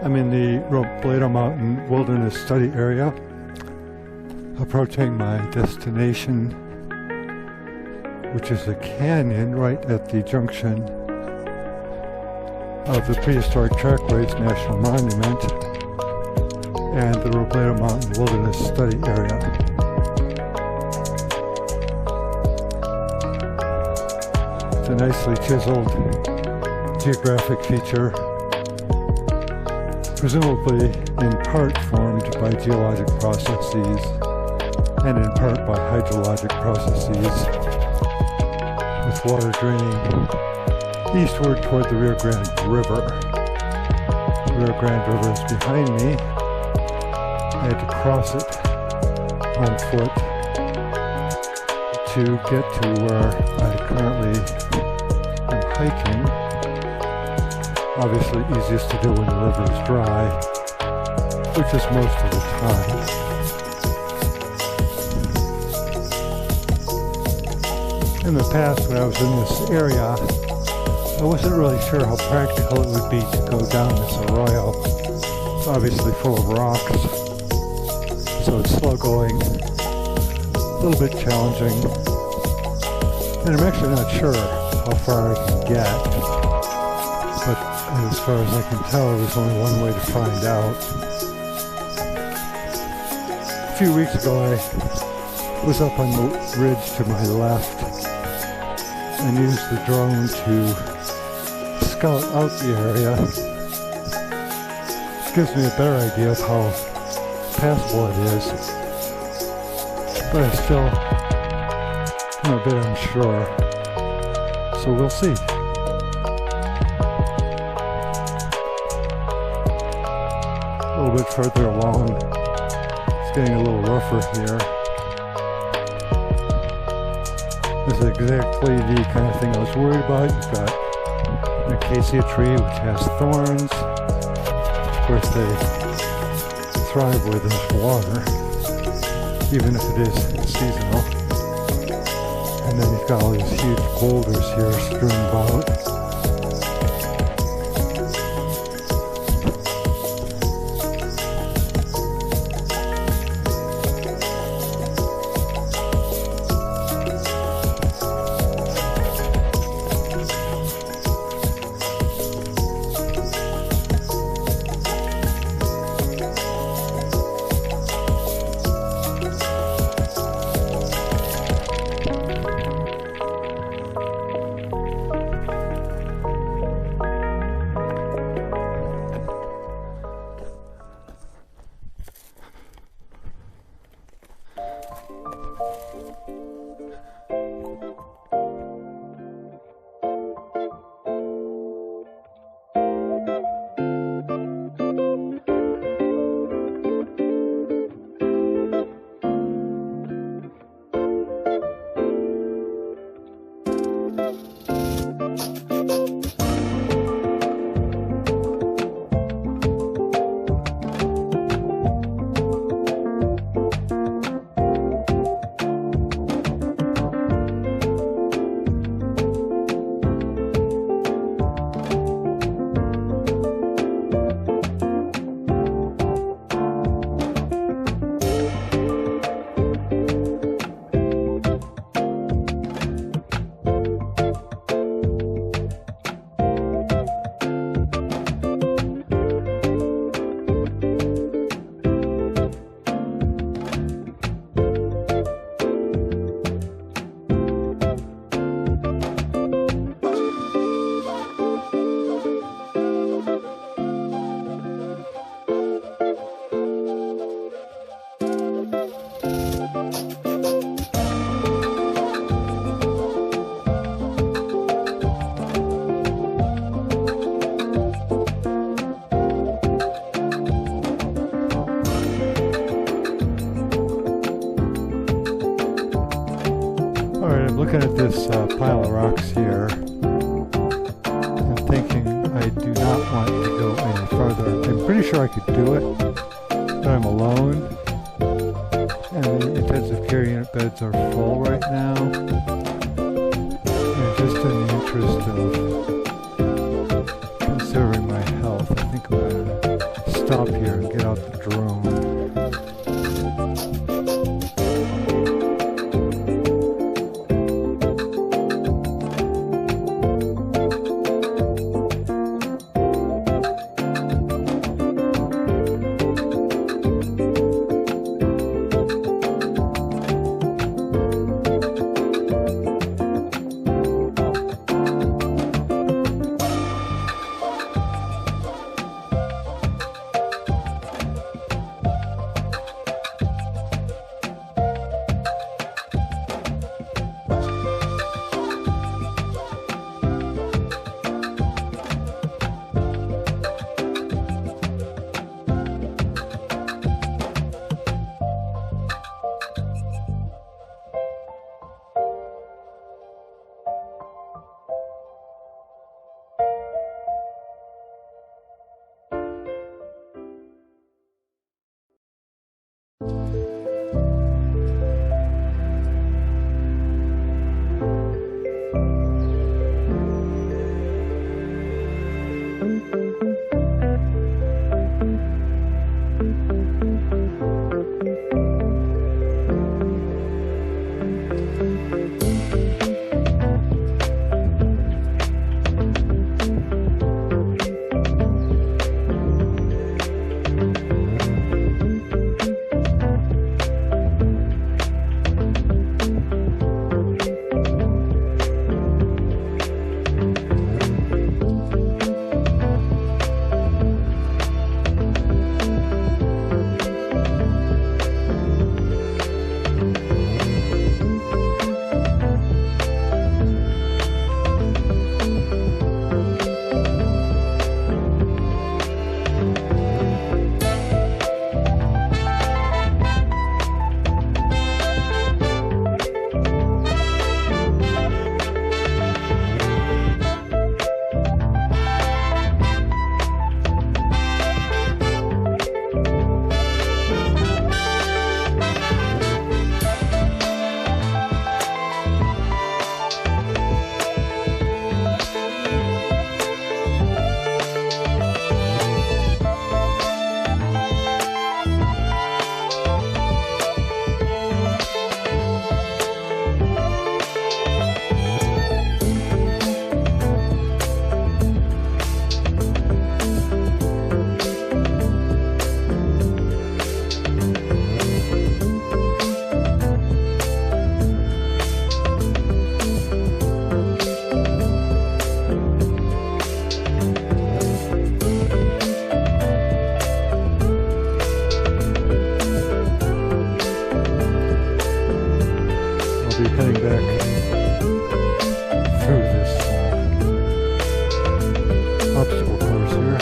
I'm in the Robledo Mountain Wilderness Study Area, approaching my destination, which is a canyon right at the junction of the Prehistoric Trackways National Monument and the Robledo Mountain Wilderness Study Area. It's a nicely chiseled geographic feature, presumably in part formed by geologic processes and in part by hydrologic processes, with water draining eastward toward the Rio Grande River. The Rio Grande River is behind me. I had to cross it on foot to get to where I currently am hiking. Obviously easiest to do when the river is dry, which is most of the time. In the past, when I was in this area, I wasn't really sure how practical it would be to go down this arroyo. It's obviously full of rocks, so it's slow going, a little bit challenging, and I'm actually not sure how far I can get, but as far as I can tell, there's only one way to find out. A few weeks ago, I was up on the ridge to my left and used the drone to scout out the area. It gives me a better idea of how passable it is, but I still am a bit unsure, so we'll see. A little bit further along, it's getting a little rougher here. This is exactly the kind of thing I was worried about. You've got an acacia tree which has thorns. Of course, they thrive where there's water, even if it is seasonal. And then you've got all these huge boulders here strewn about. Looking at this pile of rocks here and thinking I do not want to go any further. I'm pretty sure I could do it, but I'm alone and the intensive care unit beds are full right now. And just in the interest of conserving my health, I think I'm going to up here and get out the drone. Be heading back through this obstacle course here.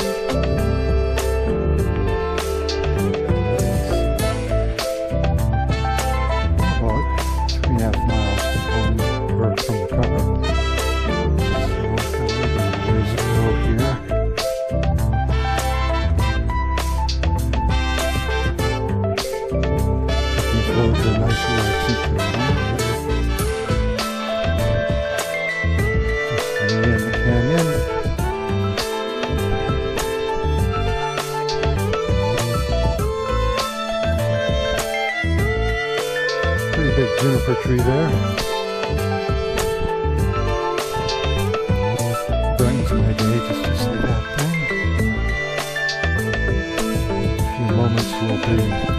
About 3.5 miles from the car. So got a little bit of ways to go here. Looking forward to a nice relaxing trip. Big juniper tree there. Brightens my day just to see that thing. In a few moments we'll be